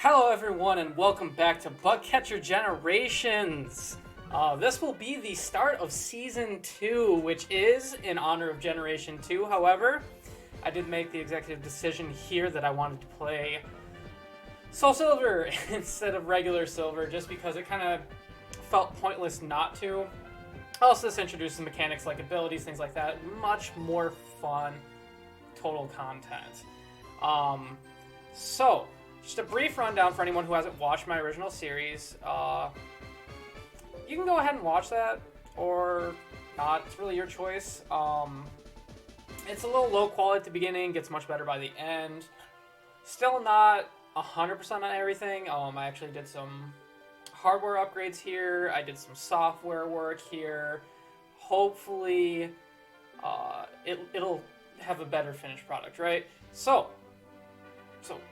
Hello everyone and welcome back to Bugcatcher Generations. This will be the start of Season 2, which is in honor of Generation 2. However, I did make the executive decision here that I wanted to play Soul Silver instead of regular Silver, just because it kind of felt pointless not to. Also, this introduces mechanics like abilities, things like that. Much more fun total content. So, just a brief rundown for anyone who hasn't watched my original series. You can go ahead and watch that, or not. It's really your choice. It's a little low quality at the beginning, gets much better by the end. Still not 100% on everything. I actually did some hardware upgrades here. I did some software work here. Hopefully, it'll have a better finished product, right? So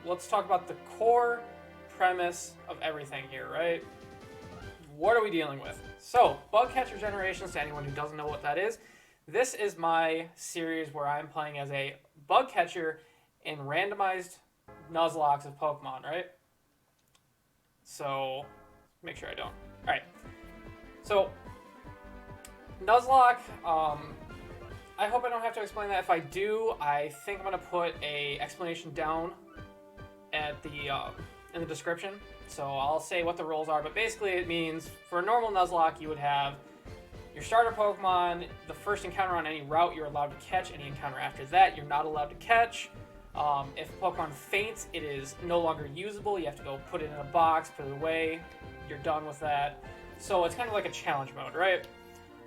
let's talk about the core premise of everything here, right? What are we dealing with? So, Bugcatcher Generations, to anyone who doesn't know what that is, this is my series where I'm playing as a bug catcher in randomized nuzlocke of Pokemon, right? So, make sure I don't. Alright. So, nuzlocke, I hope I don't have to explain that. If I do, I think I'm going to put a explanation down at the in the description. So I'll say what the rules are, but basically it means for a normal nuzlocke you would have your starter Pokemon, the first encounter on any route you're allowed to catch, any encounter after that you're not allowed to catch. If a Pokemon faints, it is no longer usable. You have to go put it in a box, put it away, you're done with that. So it's kind of like a challenge mode, right?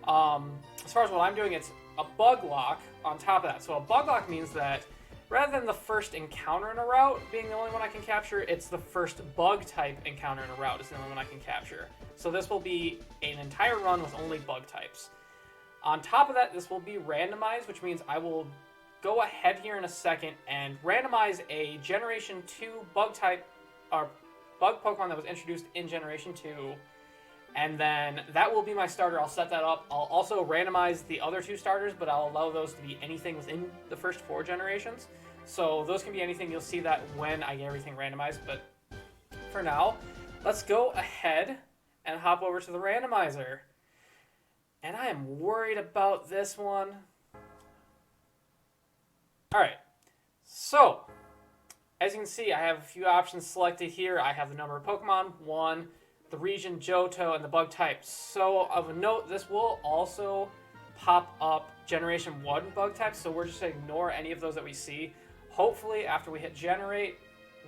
As far as what I'm doing, it's a Buglocke on top of that. So a Buglocke means that rather than the first encounter in a route being the only one I can capture, it's the first bug type encounter in a route is the only one I can capture. So this will be an entire run with only bug types. On top of that, this will be randomized, which means I will go ahead here in a second and randomize a Generation 2 bug type, or bug Pokemon that was introduced in Generation 2. And then that will be my starter. I'll set that up. I'll also randomize the other two starters, but I'll allow those to be anything within the first 4 generations. So those can be anything. You'll see that when I get everything randomized. But for now, let's go ahead and hop over to the randomizer. And I am worried about this one. Alright, so as you can see, I have a few options selected here. I have the number of Pokemon, 1, the region, Johto, and the bug type. So of a note, this will also pop up Generation 1 bug types, so we're just going to ignore any of those that we see. Hopefully, after we hit generate,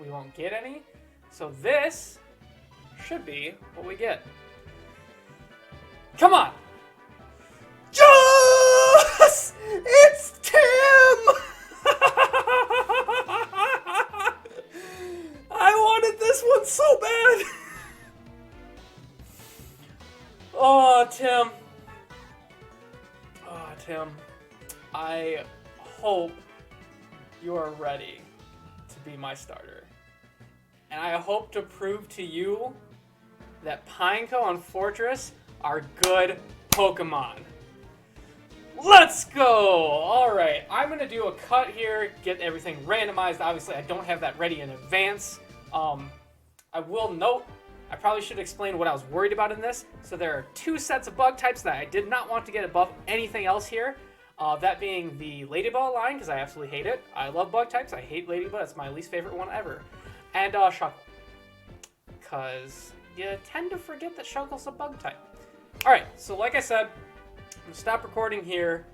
we won't get any. So this should be what we get. Come on! Joss! It's Tim! I wanted this one so bad! Oh, Tim. Oh, Tim. I hope you are ready to be my starter. And I hope to prove to you that Pineco and Fortress are good Pokemon. Let's go! Alright, I'm going to do a cut here, get everything randomized. Obviously, I don't have that ready in advance. I will note, I probably should explain what I was worried about in this. So there are 2 sets of bug types that I did not want to get above anything else here. That being the Ladybug line, because I absolutely hate it. I love bug types. I hate Ladybug. It's my least favorite one ever. And Shuckle. Because you tend to forget that Shuckle's a bug type. Alright, so like I said, I'm going to stop recording here,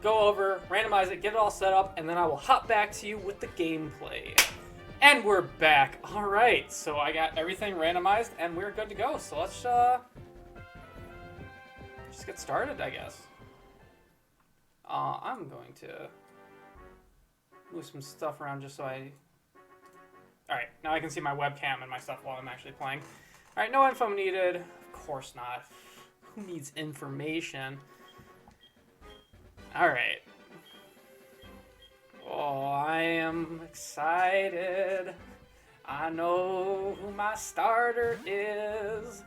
go over, randomize it, get it all set up, and then I will hop back to you with the gameplay. And we're back. Alright, so I got everything randomized, and we're good to go. So let's just get started, I guess. I'm going to move some stuff around just so I... Alright, now I can see my webcam and my stuff while I'm actually playing. Alright, no info needed. Of course not. Who needs information? Alright. Oh, I am excited. I know who my starter is.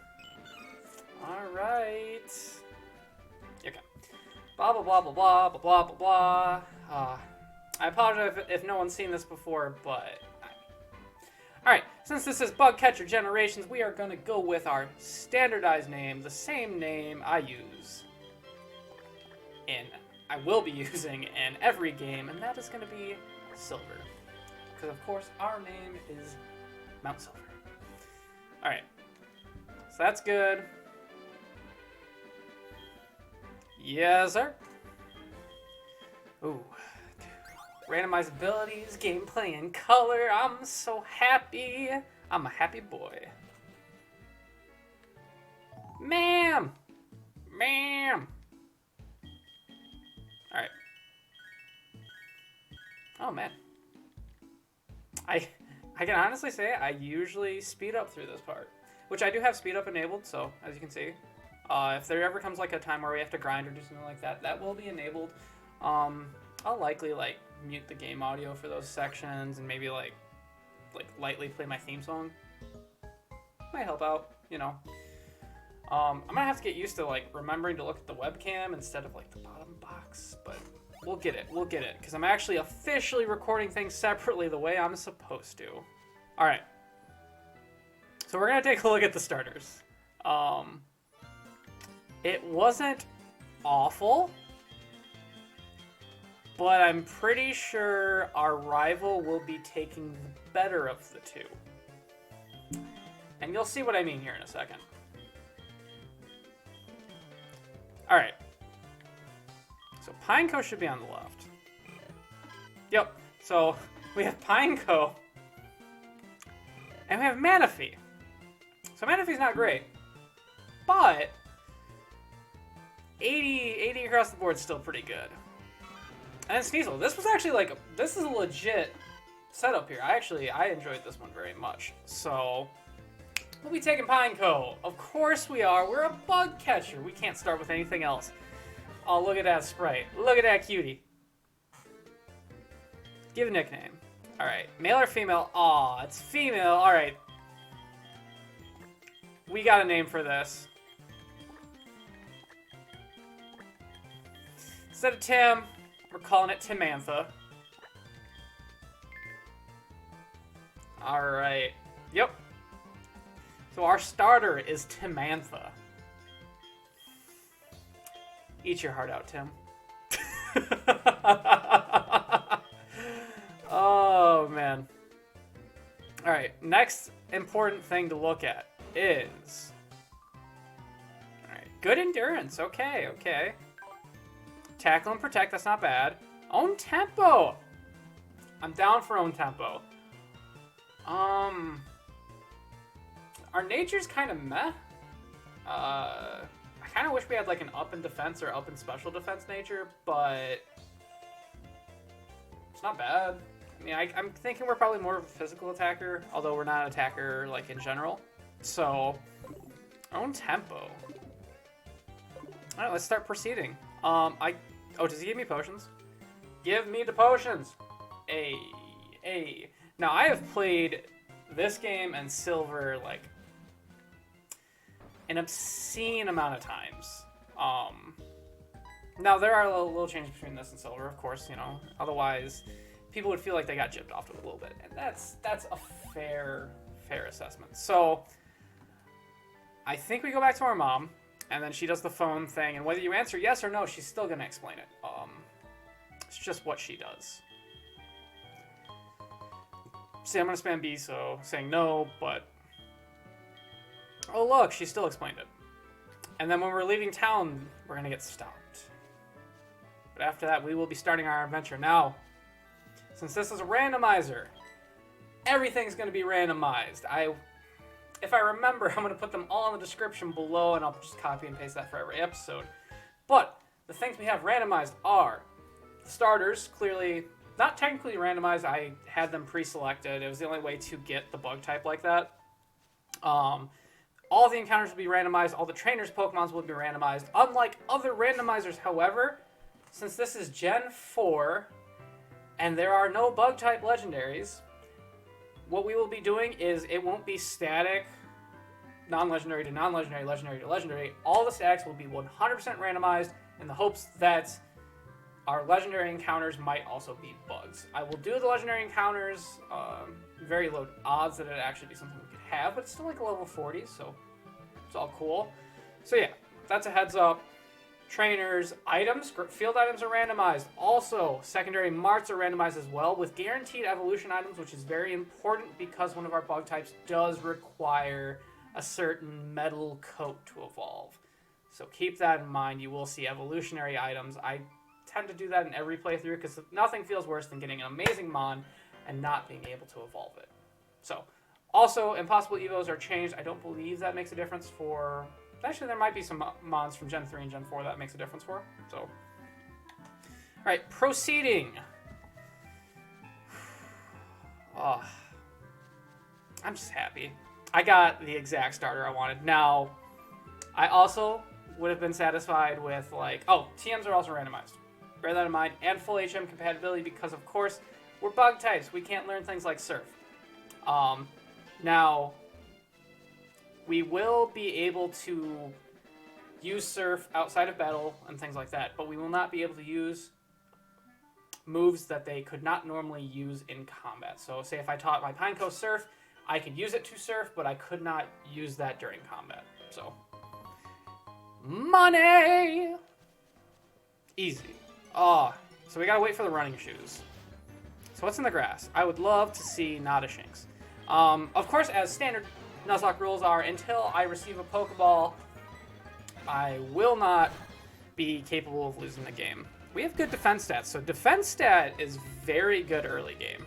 Alright. Okay. Blah, blah, blah, blah, blah, blah, blah, blah, blah. I apologize if no one's seen this before, but... Alright, since this is Bug Catcher Generations, we are going to go with our standardized name, the same name I use I will be using in every game, and that is going to be Silver. Because, of course, our name is Mount Silver. Alright, so that's good. Yes, sir. Ooh. Randomized abilities, gameplay, and color. I'm so happy. I'm a happy boy. Ma'am! Ma'am! Alright. Oh, man. I can honestly say I usually speed up through this part. Which I do have speed up enabled, so, as you can see. If there ever comes, like, a time where we have to grind or do something like that, that will be enabled. I'll likely, like, mute the game audio for those sections and maybe, like lightly play my theme song. Might help out, you know. I'm gonna have to get used to, like, remembering to look at the webcam instead of, like, the bottom box, but we'll get it, because I'm actually officially recording things separately the way I'm supposed to. Alright. So we're gonna take a look at the starters. It wasn't awful, but I'm pretty sure our rival will be taking the better of the two. And you'll see what I mean here in a second. Alright. So Pineco should be on the left. Yep. So we have Pineco. And we have Manaphy. So Manaphy's not great. But 80 across the board is still pretty good. And then Sneasel. This was actually like, this is a legit setup here. I enjoyed this one very much. So we'll be taking Pineco. Of course we are. We're a bug catcher. We can't start with anything else. Oh, look at that sprite. Look at that cutie. Give a nickname. Alright. Male or female? Aw, it's female. Alright. We got a name for this. Instead of Tim, we're calling it Timantha. Alright. Yep. So our starter is Timantha. Eat your heart out, Tim. Oh, man. Alright, next important thing to look at is... Alright, good endurance. Okay, okay. Tackle and protect, that's not bad. Own tempo! I'm down for own tempo. Our nature's kind of meh. I kind of wish we had like an up in defense or up in special defense nature, but it's not bad. I mean, I'm thinking we're probably more of a physical attacker, although we're not an attacker like in general. So, own tempo. All right, let's start proceeding. Oh, does he give me potions? Give me the potions. Now I have played this game and Silver like an obscene amount of times. Now there are little changes between this and Silver, of course, you know. Otherwise, people would feel like they got gypped off to it a little bit, and that's a fair assessment. So I think we go back to our mom, and then she does the phone thing, and whether you answer yes or no, she's still gonna explain it. It's just what she does. See, I'm gonna spam B, so saying no, but oh look, she still explained it. And then when we're leaving town, we're gonna get stopped. But after that, we will be starting our adventure. Now, since this is a randomizer, everything's gonna be randomized. If I remember, I'm gonna put them all in the description below, and I'll just copy and paste that for every episode. But the things we have randomized are the starters, clearly not technically randomized. I had them pre-selected. It was the only way to get the bug type like that. All the encounters will be randomized. All the trainers' Pokemons will be randomized. Unlike other randomizers, however, since this is Gen 4, and there are no bug type legendaries, what we will be doing is it won't be static, non-legendary to non-legendary, legendary to legendary. All the statics will be 100% randomized in the hopes that our legendary encounters might also be bugs. I will do the legendary encounters very low odds that it'd actually be something we could have, but it's still like a level 40, so it's all cool. So yeah, that's a heads up. Trainers, items, field items are randomized. Also, secondary marts are randomized as well with guaranteed evolution items, which is very important because one of our bug types does require a certain metal coat to evolve. So keep that in mind. You will see evolutionary items. I tend to do that in every playthrough because nothing feels worse than getting an amazing mon and not being able to evolve it. So, also, impossible evos are changed. I don't believe that makes a difference for... Actually, there might be some mons from Gen 3 and Gen 4 that makes a difference for. So, alright, proceeding. Oh, I'm just happy. I got the exact starter I wanted. Now, I also would have been satisfied with, like... Oh, TMs are also randomized. Bear that in mind. And full HM compatibility because, of course, we're bug types. We can't learn things like Surf. Now... We will be able to use Surf outside of battle and things like that, but we will not be able to use moves that they could not normally use in combat. So say if I taught my Pineco Surf, I could use it to Surf, but I could not use that during combat. So, money! Easy. Oh, so we gotta wait for the running shoes. So what's in the grass? I would love to see Nodashinx. Of course, as standard Nuzlocke rules are, until I receive a Pokeball, I will not be capable of losing the game. We have good defense stats, so defense stat is very good early game.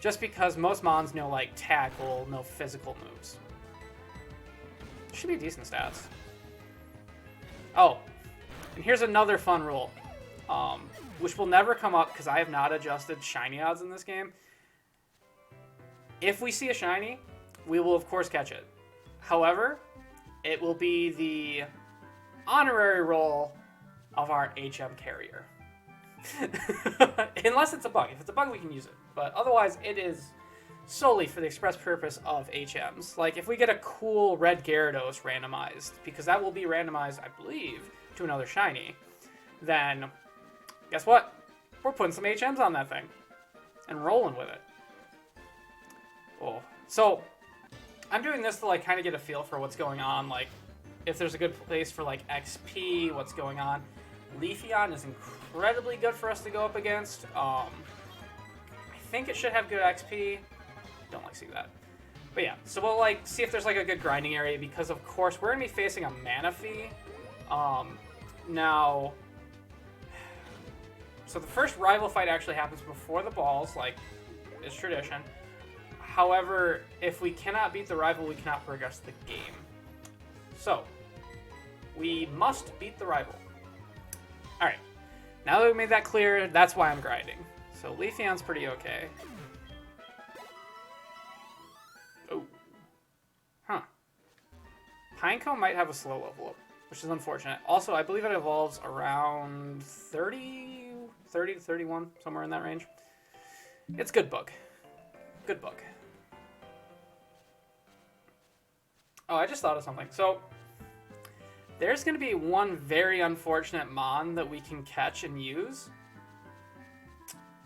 Just because most mons know, like, tackle, no physical moves. Should be decent stats. Oh, and here's another fun rule, which will never come up because I have not adjusted shiny odds in this game. If we see a shiny, we will, of course, catch it. However, it will be the honorary role of our HM carrier. Unless it's a bug. If it's a bug, we can use it. But otherwise, it is solely for the express purpose of HMs. Like, if we get a cool red Gyarados randomized, because that will be randomized, I believe, to another shiny, then guess what? We're putting some HMs on that thing and rolling with it. Oh, so... I'm doing this to, like, kind of get a feel for what's going on, like, if there's a good place for, like, XP, what's going on. Leafeon is incredibly good for us to go up against. I think it should have good XP. Don't like seeing that. But yeah, so we'll, like, see if there's, like, a good grinding area, because, of course, we're going to be facing a Manaphy. Now, so the first rival fight actually happens before the balls, like, is tradition. However, if we cannot beat the rival, we cannot progress the game. So, we must beat the rival. Alright, now that we've made that clear, that's why I'm grinding. So, Leafeon's pretty okay. Oh. Huh. Pineco might have a slow level up, which is unfortunate. Also, I believe it evolves around 30 to 31, somewhere in that range. It's good bug. Good bug. Oh, I just thought of something. So, there's going to be one very unfortunate mon that we can catch and use,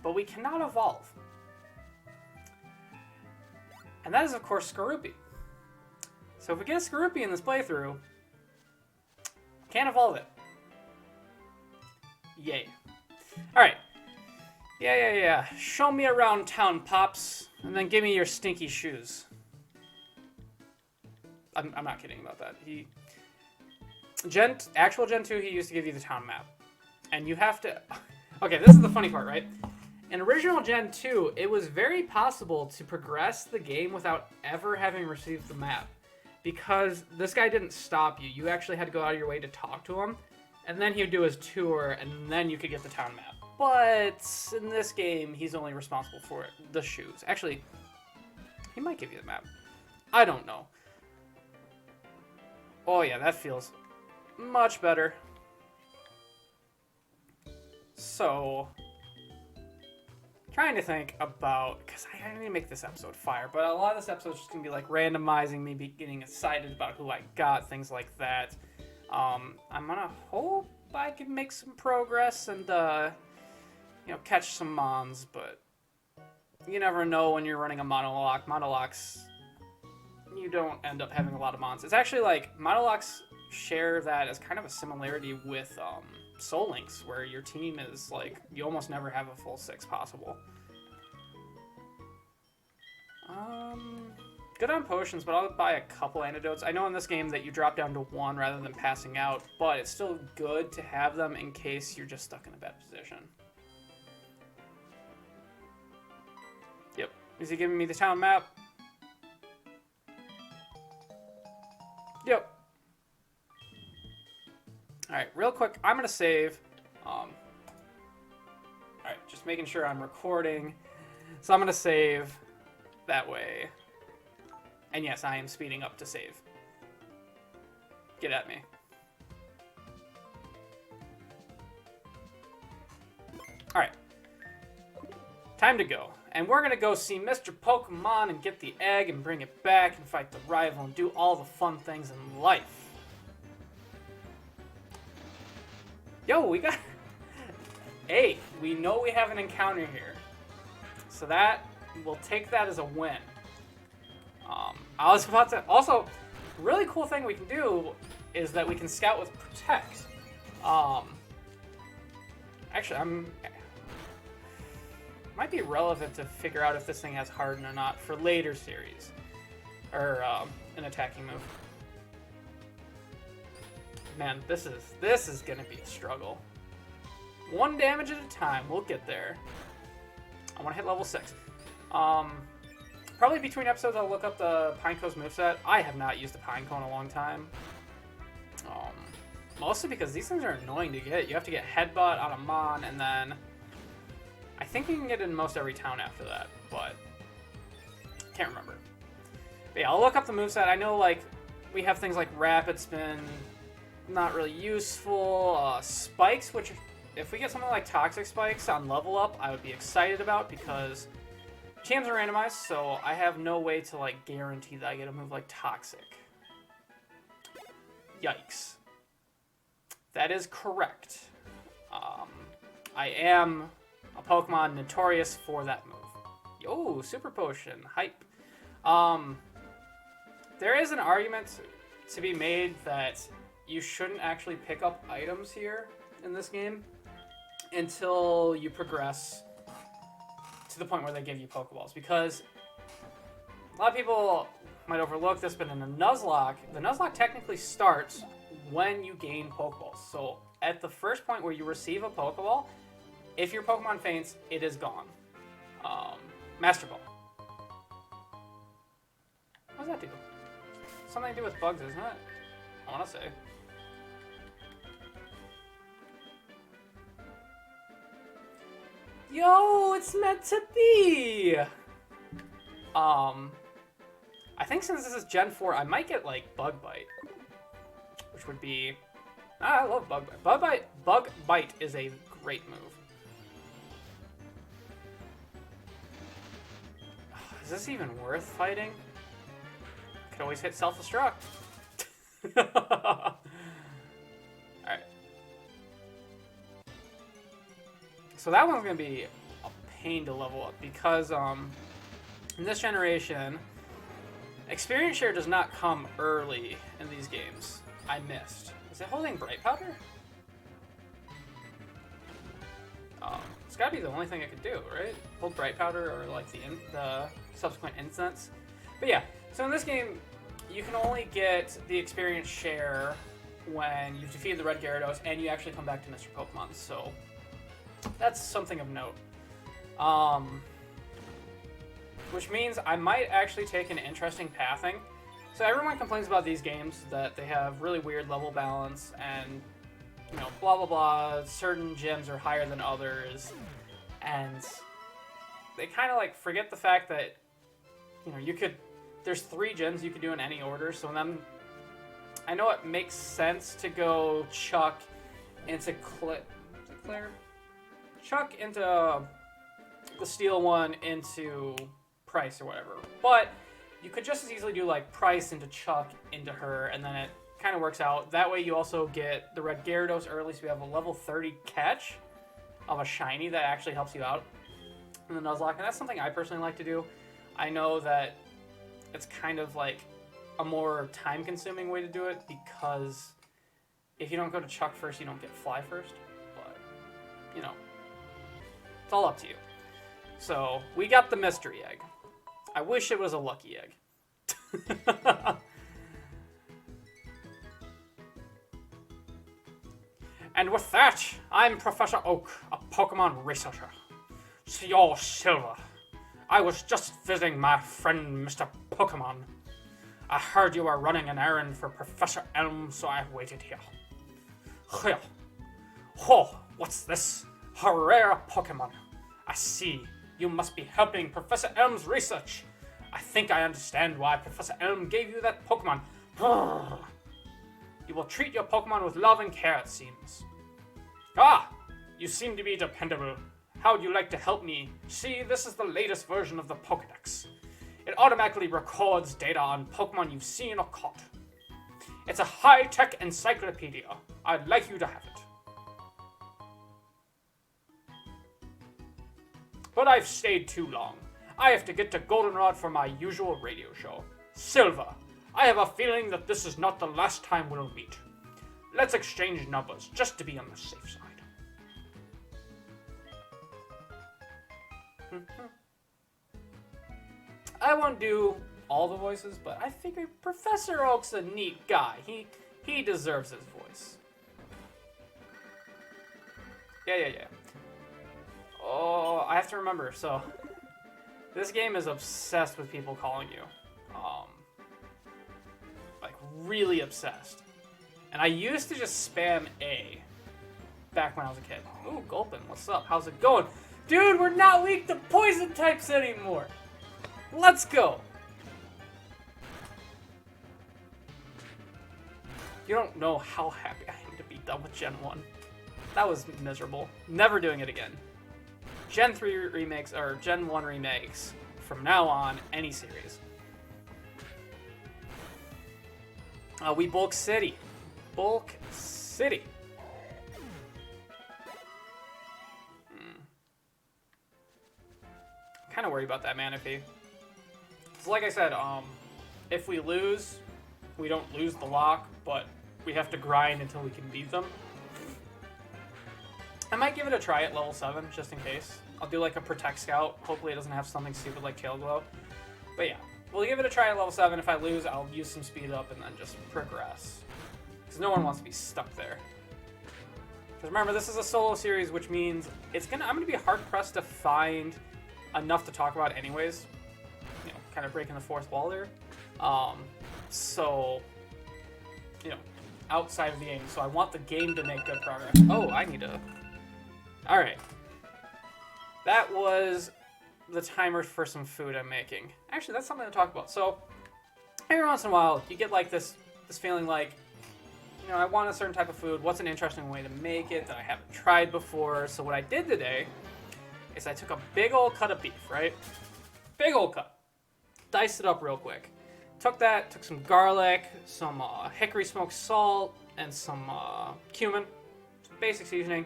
but we cannot evolve. And that is, of course, Skorupi. So if we get a Skorupi in this playthrough, can't evolve it. Yay. Alright. Yeah. Show me around town, Pops, and then give me your stinky shoes. I'm not kidding about that. Actual Gen 2, he used to give you the town map. And you have to... Okay, this is the funny part, right? In original Gen 2, it was very possible to progress the game without ever having received the map. Because this guy didn't stop you. You actually had to go out of your way to talk to him. And then he would do his tour, and then you could get the town map. But in this game, he's only responsible for the shoes. Actually, he might give you the map. I don't know. Oh yeah, that feels much better. So, trying to think about, because I need to make this episode fire, but a lot of this episode is just going to be like randomizing, maybe getting excited about who I got, things like that. I'm going to hope I can make some progress and, catch some mons, but you never know when you're running a monologue. Monologues, you don't end up having a lot of mons. It's actually like monologues share that as kind of a similarity with Soul Links, where your team is like you almost never have a full 6 possible. Good on potions, but I'll buy a couple antidotes. I know in this game that you drop down to 1 rather than passing out, but it's still good to have them in case you're just stuck in a bad position. Yep. Is he giving me the town map? Yep. Alright, real quick, I'm going to save. Alright, just making sure I'm recording. So I'm going to save that way. And yes, I am speeding up to save. Get at me. Alright. Time to go. And we're going to go see Mr. Pokemon and get the egg and bring it back and fight the rival and do all the fun things in life. Yo, we got... Hey, we know we have an encounter here. So that, we'll take that as a win. I was about to... Also, really cool thing we can do is that we can scout with Protect. Actually, might be relevant to figure out if this thing has Harden or not for later series. Or, an attacking move. Man, this is gonna be a struggle. 1 damage at a time, we'll get there. I want to hit level 6. Probably between episodes I'll look up the Pineco's moveset. I have not used a Pineco in a long time. Mostly because these things are annoying to get. You have to get Headbutt on a Mon, and then... I think you can get it in most every town after that, but... Can't remember. But yeah, I'll look up the moveset. I know, like, we have things like Rapid Spin, not really useful. Spikes, which... If we get something like Toxic Spikes on level up, I would be excited about because teams are randomized, so I have no way to like guarantee that I get a move like Toxic. Yikes. That is correct. I am a Pokemon notorious for that move. Yo, Super Potion. Hype. There is an argument to be made that you shouldn't actually pick up items here in this game until you progress to the point where they give you Pokeballs, because a lot of people might overlook this, but in a Nuzlocke, the Nuzlocke technically starts when you gain Pokeballs. So at the first point where you receive a Pokeball, if your Pokemon faints, it is gone. Master Ball. What does that do? Something to do with bugs, isn't it? I want to say. Yo, it's meant to be! I think since this is Gen 4, I might get, like, Bug Bite. Which would be... I love Bug Bite. Bug Bite is a great move. Is this even worth fighting? Could always hit Self-Destruct. Alright. So that one's going to be a pain to level up because in this generation, experience share does not come early in these games. I missed. Is it holding Bright Powder? It's got to be the only thing I could do, right? Hold Bright Powder or like the subsequent instance. But yeah, so in this game, you can only get the experience share when you've defeated the Red Gyarados and you actually come back to Mr. Pokemon. So that's something of note. Which means I might actually take an interesting pathing. So everyone complains about these games that they have really weird level balance and, you know, blah blah blah, certain gyms are higher than others, and they kind of like forget the fact that, you know, there's 3 gyms you could do in any order, so then I know it makes sense to go Chuck into Claire? Chuck into the Steel one into Price or whatever, but you could just as easily do like Price into Chuck into her, and then it kind of works out. That way you also get the Red Gyarados early, so you have a level 30 catch of a shiny that actually helps you out. in the nuzlocke, and that's something I personally like to do. I know that it's kind of like a more time-consuming way to do it, because if you don't go to Chuck first, you don't get Fly first. But, you know, it's all up to you. So, we got the mystery egg. I wish it was a lucky egg. And with that, I'm Professor Oak, a Pokemon researcher. You're Silver. I was just visiting my friend Mr. Pokemon. I heard you were running an errand for Professor Elm, so I waited here. Here. Oh, what's this? A rare Pokemon. I see. You must be helping Professor Elm's research. I think I understand why Professor Elm gave you that Pokemon. You will treat your Pokemon with love and care, it seems. Ah! You seem to be dependable. How would you like to help me? See, this is the latest version of the Pokedex. It automatically records data on Pokemon you've seen or caught. It's a high-tech encyclopedia. I'd like you to have it. But I've stayed too long. I have to get to Goldenrod for my usual radio show. Silver, I have a feeling that this is not the last time we'll meet. Let's exchange numbers, just to be on the safe side. I won't do all the voices, but I figured Professor Oak's a neat guy. He deserves his voice. Yeah. Oh, I have to remember, so this game is obsessed with people calling you. Like, really obsessed. And I used to just spam A back when I was a kid. Ooh, Gulpin, what's up? How's it going? Dude, we're not weak to poison types anymore. Let's go. You don't know how happy I am to be done with Gen 1. That was miserable. Never doing it again. Gen 3 remakes, or Gen 1 remakes, from now on, any series. We Bulk City. Bulk City. Kind of worried about that Manaphy. So like I said, if we lose, we don't lose the lock, but we have to grind until we can beat them. I might give it a try at level 7, just in case. I'll do like a Protect Scout. Hopefully it doesn't have something stupid like Tail Glow. But yeah, we'll give it a try at level 7. If I lose, I'll use some speed up and then just progress. Because no one wants to be stuck there. Because remember, this is a solo series, which means I'm gonna be hard-pressed to find enough to talk about anyways. You know, kind of breaking the fourth wall there. So, you know, outside of the game. So I want the game to make good progress. Oh, I need to... Alright. That was the timer for some food I'm making. Actually, that's something to talk about. So, every once in a while, you get like this feeling like, you know, I want a certain type of food. What's an interesting way to make it that I haven't tried before? So what I did today is I took a big old cut of beef, right? Big old cut. Diced it up real quick. Took some garlic, some hickory smoked salt, and some cumin. Some basic seasoning.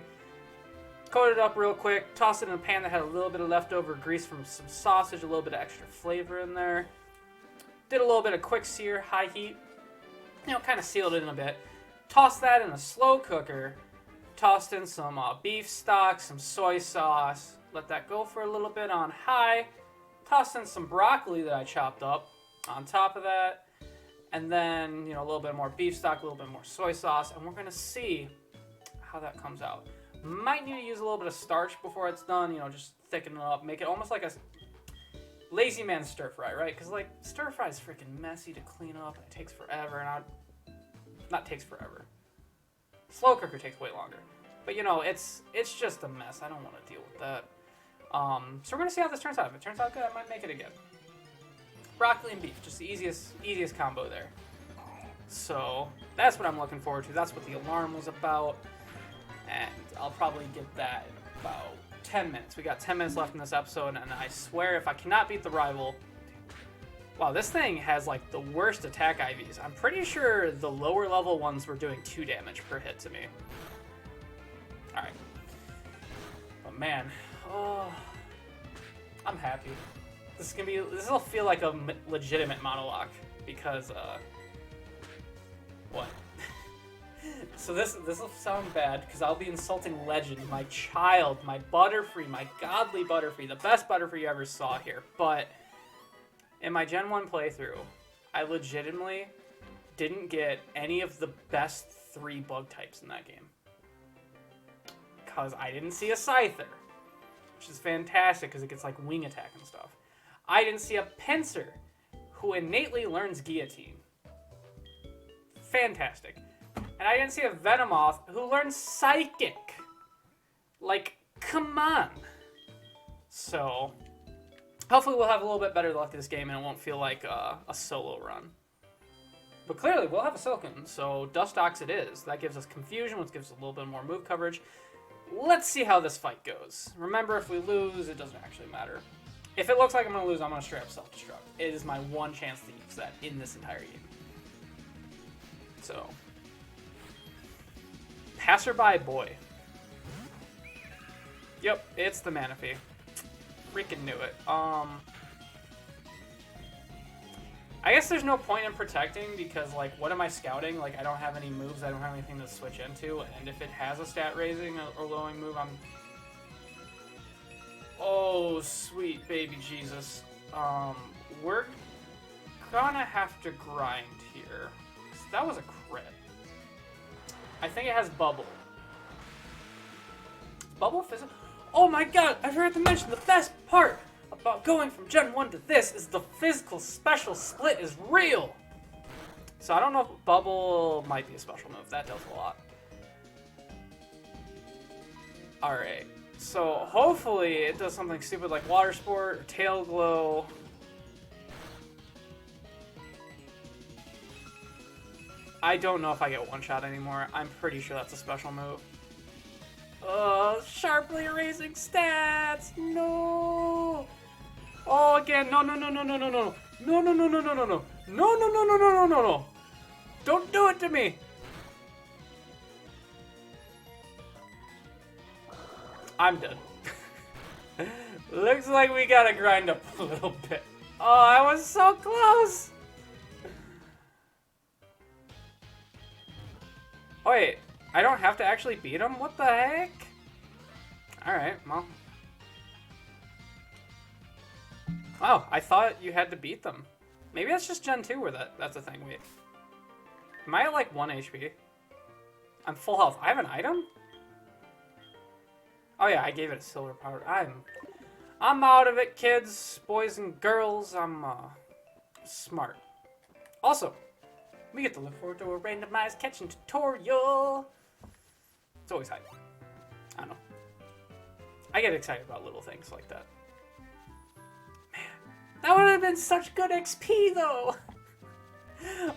Coated it up real quick. Tossed it in a pan that had a little bit of leftover grease from some sausage, a little bit of extra flavor in there. Did a little bit of quick sear, high heat. You know, kind of sealed it in a bit. Tossed that in a slow cooker. Tossed in some beef stock, some soy sauce. Let that go for a little bit on high. Tossed in some broccoli that I chopped up on top of that. And then, you know, a little bit more beef stock, a little bit more soy sauce. And we're going to see how that comes out. Might need to use a little bit of starch before it's done. You know, just thicken it up. Make it almost like a lazy man stir fry, right? Because, like, stir fry is freaking messy to clean up. And it takes forever. And not takes forever. Slow cooker takes way longer. But, you know, it's just a mess. I don't want to deal with that. So we're going to see how this turns out. If it turns out good, I might make it again. Broccoli and beef. Just the easiest combo there. So that's what I'm looking forward to. That's what the alarm was about. And I'll probably get that in about 10 minutes. We got 10 minutes left in this episode, and I swear if I cannot beat the rival... Wow, this thing has, like, the worst attack IVs. I'm pretty sure the lower level ones were doing 2 damage per hit to me. Alright. But man, oh... I'm happy. This will feel like a legitimate monologue because what? So this will sound bad because I'll be insulting Legend, my child, my Butterfree, my godly Butterfree, the best Butterfree you ever saw here. But in my Gen 1 playthrough, I legitimately didn't get any of the best 3 bug types in that game. Because I didn't see a Scyther, which is fantastic because it gets like wing attack and stuff. I didn't see a Pinsir, who innately learns Guillotine. Fantastic. And I didn't see a Venomoth who learns Psychic. Like, come on. So, hopefully we'll have a little bit better luck this game and it won't feel like a solo run. But clearly we'll have a Silken, so Dustox it is. That gives us Confusion, which gives us a little bit more move coverage. Let's see how this fight goes. Remember, if we lose, it doesn't actually matter. If it looks like I'm going to lose, I'm going to straight up self-destruct. It is my one chance to use that in this entire game. So, Passerby Boy. Yep, it's the Manaphy. Freaking knew it. I guess there's no point in protecting because, like, what am I scouting? Like, I don't have any moves, I don't have anything to switch into, and if it has a stat raising or lowering move, I'm... Oh, sweet baby Jesus. We're gonna have to grind here. That was a crit. I think it has Bubble. Bubble physical? Oh my god, I forgot to mention the best part about going from Gen 1 to this is the physical special split is real. So I don't know if Bubble might be a special move. That does a lot. Alright. So hopefully it does something stupid like Water Sport or Tail Glow. I don't know if I get one shot anymore. I'm pretty sure that's a special move. Sharply erasing stats! No! Oh, again, no, no, no, no, no, no, no. No, no, no, no, no, no, no. No, no, no, no, no, no, no, no. Don't do it to me. I'm dead. Looks like we gotta grind up a little bit. Oh, I was so close. Oh, wait. I don't have to actually beat him? What the heck? Alright, well. Oh, I thought you had to beat them. Maybe that's just Gen 2 where that's a thing. Wait. Am I at like 1 HP? I'm full health. I have an item? Oh yeah, I gave it a silver power. I'm out of it, kids, boys and girls. I'm smart. Also, we get to look forward to a randomized catching tutorial. It's always hype. I don't know. I get excited about little things like that. Man, that would have been such good XP though.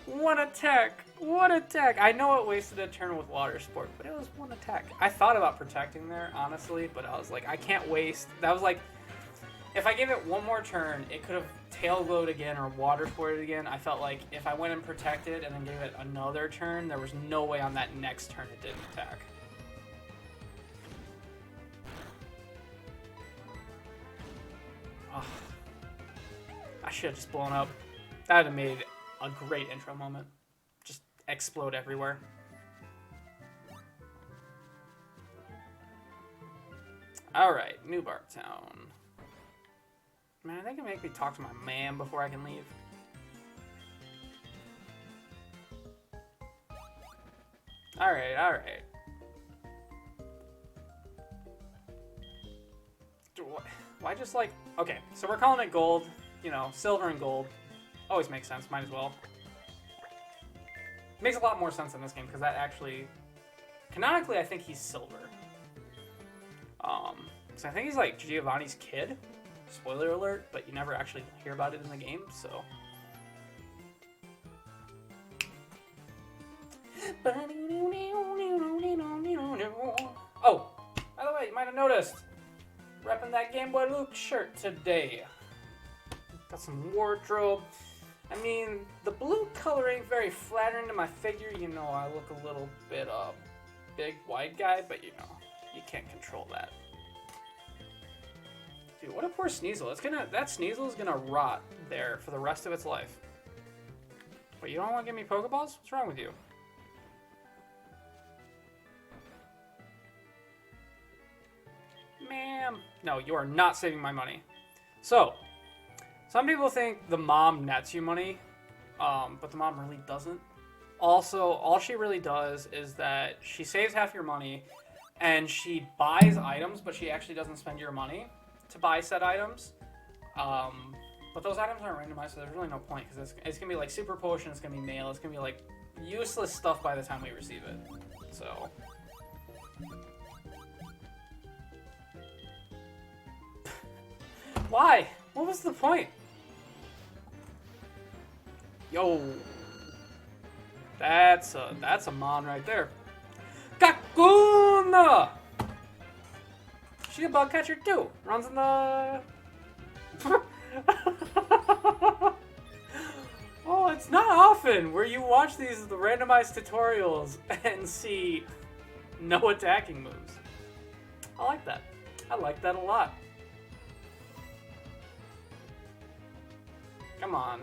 One attack. One attack. I know it wasted a turn with Water Sport, but it was one attack. I thought about protecting there, honestly, but I was like, I can't waste. That was like, if I gave it one more turn, it could have Tail Glowed again or Water Sported again. I felt like if I went and protected and then gave it another turn, there was no way on that next turn it didn't attack. Ugh. I should have just blown up. That would have made a great intro moment. Just explode everywhere. Alright, New Bark Town. Man, they can make me talk to my man before I can leave. Alright, alright. Why just like... Okay, so we're calling it gold. You know, silver and gold. Always makes sense, might as well. Makes a lot more sense in this game, because that actually... Canonically, I think he's silver. So I think he's like Giovanni's kid. Spoiler alert, but you never actually hear about it in the game, so... Oh! By the way, you might have noticed, repping that Game Boy Luke shirt today. Got some wardrobe. I mean, the blue coloring very flattering to my figure. You know, I look a little bit big, wide guy, but you know, you can't control that. Dude, what a poor Sneasel. That Sneasel is gonna rot there for the rest of its life. But you don't want to give me Pokeballs? What's wrong with you? Ma'am. No, you are not saving my money. So, some people think the mom nets you money, but the mom really doesn't. Also, all she really does is that she saves half your money, and she buys items, but she actually doesn't spend your money to buy said items. But those items aren't randomized, so there's really no point, because it's going to be like Super Potion, it's going to be mail, it's going to be like useless stuff by the time we receive it. So... Why? What was the point? Yo. That's a mon right there. Kakuna! She's a bug catcher too. Runs in the... Oh, it's not often where you watch the randomized tutorials and see no attacking moves. I like that. I like that a lot. Come on.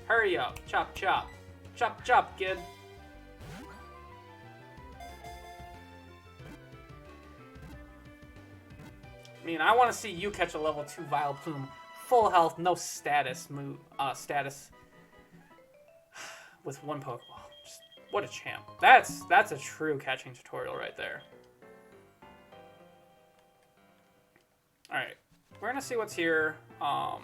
Hurry up. Chop, chop. Chop, chop, kid. I mean, I want to see you catch a level 2 Vileplume. Full health, no status move. Status with 1 Pokeball. Just, what a champ. That's a true catching tutorial right there. Alright. We're going to see what's here. I'm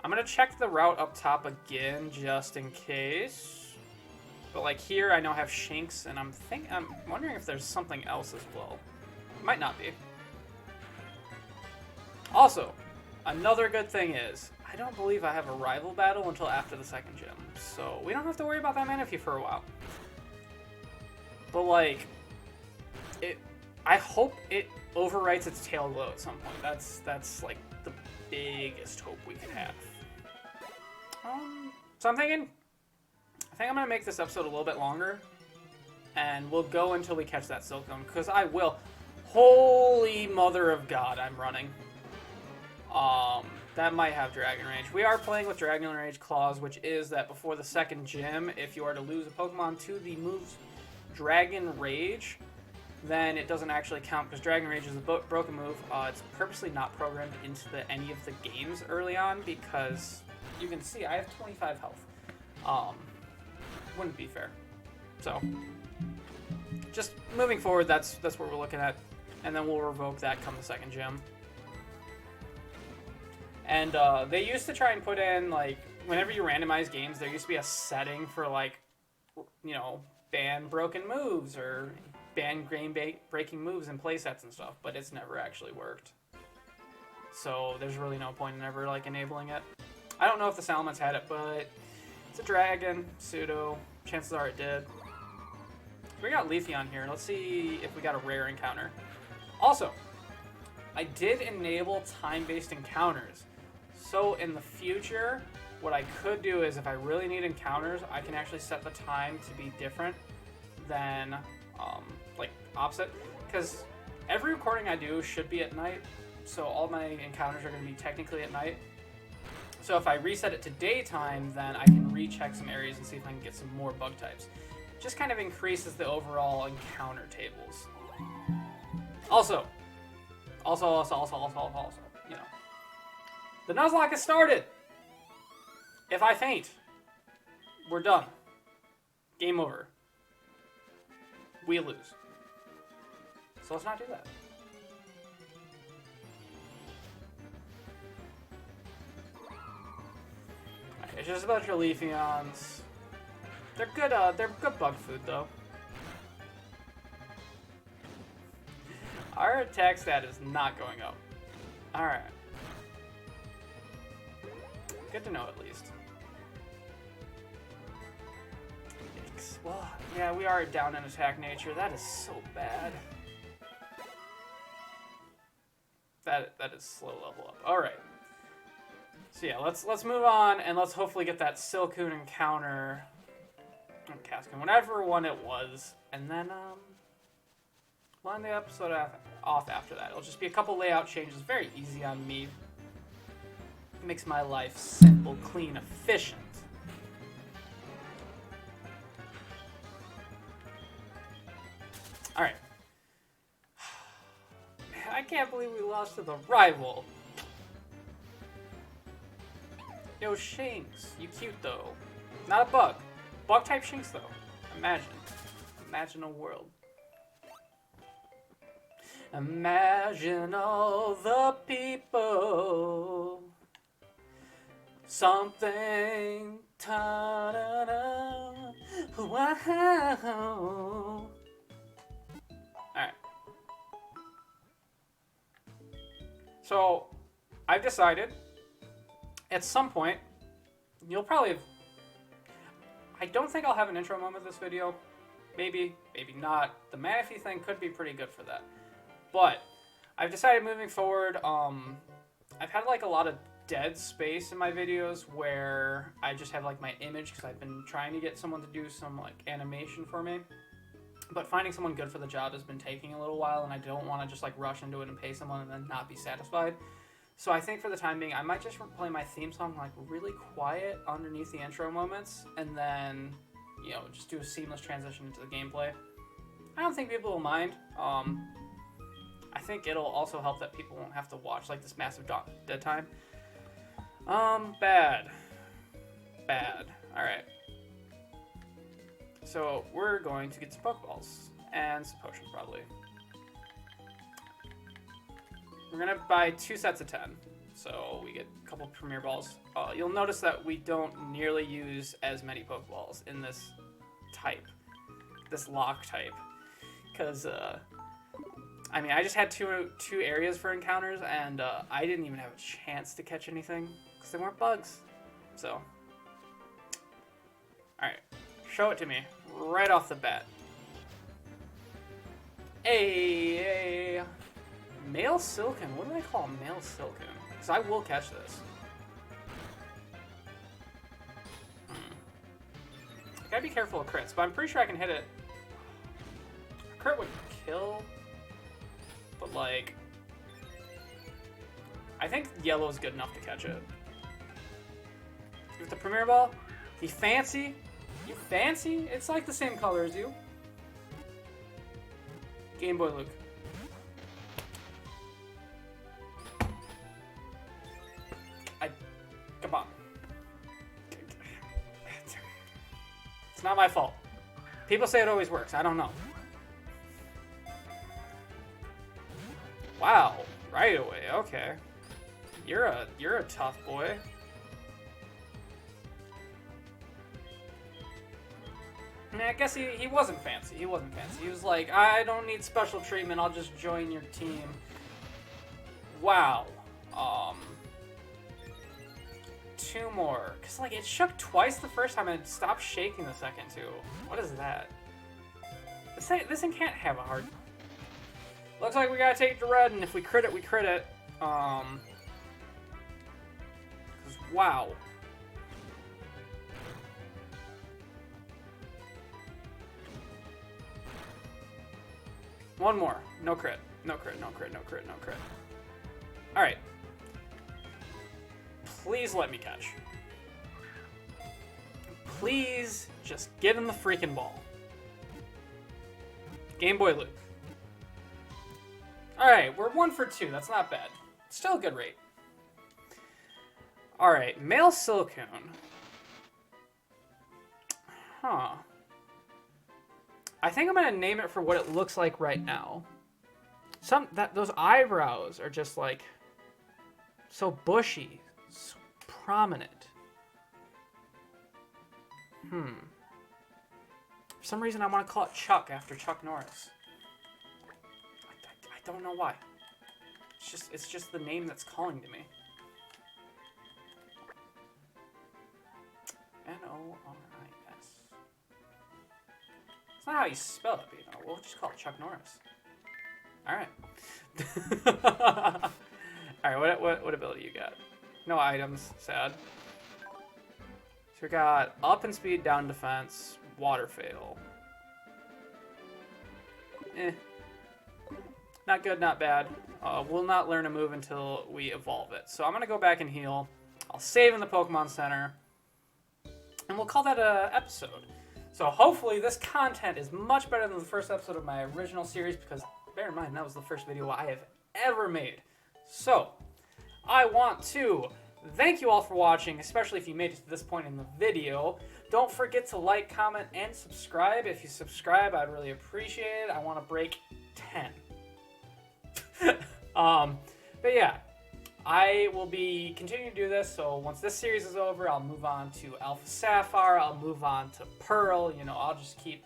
going to check the route up top again, just in case. But, like, here I now have Shinx, and I'm wondering if there's something else as well. Might not be. Also, another good thing is, I don't believe I have a rival battle until after the second gym. So, we don't have to worry about that Manaphy for a while. But, like, I hope it overwrites its tail glow at some point. That's like, the biggest hope we could have. So I think I'm going to make this episode a little bit longer, and we'll go until we catch that Silcoon, because I will. Holy mother of God, I'm running. That might have Dragon Rage. We are playing with Dragon Rage clause, which is that before the second gym, if you are to lose a Pokemon to the moves Dragon Rage, then it doesn't actually count, because Dragon Rage is a broken move. It's purposely not programmed into any of the games early on, because you can see I have 25 health. Wouldn't be fair. So, just moving forward, that's what we're looking at, and then we'll revoke that come the second gym. And they used to try and put in, like, whenever you randomize games, there used to be a setting for, like, you know, ban broken moves or ban game-breaking moves in playsets and stuff, but it's never actually worked. So there's really no point in ever, like, enabling it. I don't know if the Salamence had it, but it's a dragon, pseudo. Chances are it did. We got Leafeon here. Let's see if we got a rare encounter. Also, I did enable time-based encounters. So in the future, what I could do is if I really need encounters, I can actually set the time to be different than, like, opposite. Because every recording I do should be at night, so all my encounters are going to be technically at night. So if I reset it to daytime, then I can recheck some areas and see if I can get some more bug types. Just kind of increases the overall encounter tables. Also, you know, the Nuzlocke has started. If I faint, we're done. Game over. We lose. So let's not do that. Alright, it's just a bunch of Leafeons. They're good bug food though. Our attack stat is not going up. Alright. Good to know at least. Yikes. Well, yeah, we are down in attack nature. That is so bad. That is slow level up. Alright. So yeah, let's move on and let's hopefully get that Silcoon encounter. Cascoon, whatever one it was. And then We'll end the episode off after that. It'll just be a couple layout changes. Very easy on me. It makes my life simple, clean, efficient. Alright. Man, I can't believe we lost to the rival. Yo, Shinx. You cute, though. Not a bug. Bug-type Shinx, though. Imagine. Imagine a world. Imagine all the people. Something. Ta-da-da. Wow. Alright. So, I've decided, at some point, you'll probably have... I don't think I'll have an intro moment this video. Maybe, maybe not. The Manaphy thing could be pretty good for that. But, I've decided moving forward, I've had like a lot of dead space in my videos where I just have like my image because I've been trying to get someone to do some like animation for me. But finding someone good for the job has been taking a little while, and I don't want to just like rush into it and pay someone and then not be satisfied. So I think for the time being, I might just play my theme song like really quiet underneath the intro moments, and then, you know, just do a seamless transition into the gameplay. I don't think people will mind. I think it'll also help that people won't have to watch like this massive dead time. Bad. Alright. So, we're going to get some Pokeballs. And some potions, probably. We're going to buy 2 sets of 10. So, we get a couple Premier Balls. You'll notice that we don't nearly use as many Pokeballs in this type. This lock type. Because, I mean, I just had two areas for encounters, and I didn't even have a chance to catch anything. Because they weren't bugs. So. Alright. Show it to me. Right off the bat. Hey. Male Silken. What do I call Male Silken? Because I will catch this. I gotta be careful of crits, but I'm pretty sure I can hit it. A crit would kill. But, like, I think yellow is good enough to catch it. With the Premier Ball, you fancy? You fancy? It's like the same color as you. Game Boy Luke. Come on. It's not my fault. People say it always works. I don't know. Wow, right away. Okay, you're a tough boy. I mean, I guess he wasn't fancy. He wasn't fancy. He was like, I don't need special treatment. I'll just join your team. Wow. 2 more. Cause like it shook twice the first time and it stopped shaking the second too. What is that? This thing can't have a hard. Looks like we gotta take it to red, and if we crit it, we crit it. 'Cause wow. One more. No crit. No crit, no crit, no crit, no crit. Alright. Please let me catch. Please just get in the freaking ball. Game Boy Luke. Alright, we're 1 for 2. That's not bad. Still a good rate. Alright, Male Silcoon. Huh. I think I'm gonna name it for what it looks like right now. Those eyebrows are just like so bushy, so prominent. For some reason I want to call it Chuck after Chuck Norris. I don't know why. It's just the name that's calling to me. N-O-R-I-S. It's not how you spell it, but you know, we'll just call it Chuck Norris. Alright. Alright, what ability you got? No items. Sad. So we got up in speed, down defense, water fail. Not good, not bad. We'll not learn a move until we evolve it. So I'm going to go back and heal. I'll save in the Pokemon Center. And we'll call that an episode. So hopefully this content is much better than the first episode of my original series, because bear in mind, that was the first video I have ever made. So, I want to thank you all for watching, especially if you made it to this point in the video. Don't forget to like, comment, and subscribe. If you subscribe, I'd really appreciate it. I want to break 10. But yeah, I will be continuing to do this, so once this series is over, I'll move on to Alpha Sapphire, I'll move on to Pearl, you know, I'll just keep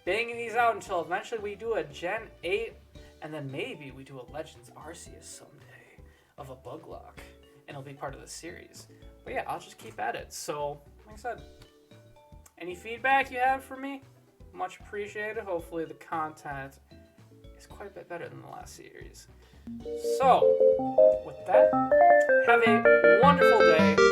banging these out until eventually we do a Gen 8, and then maybe we do a Legends Arceus someday of a Buglocke, and it'll be part of the series. But yeah, I'll just keep at it. So, like I said, any feedback you have for me, much appreciated. Hopefully the content is quite a bit better than the last series. So, with that, have a wonderful day.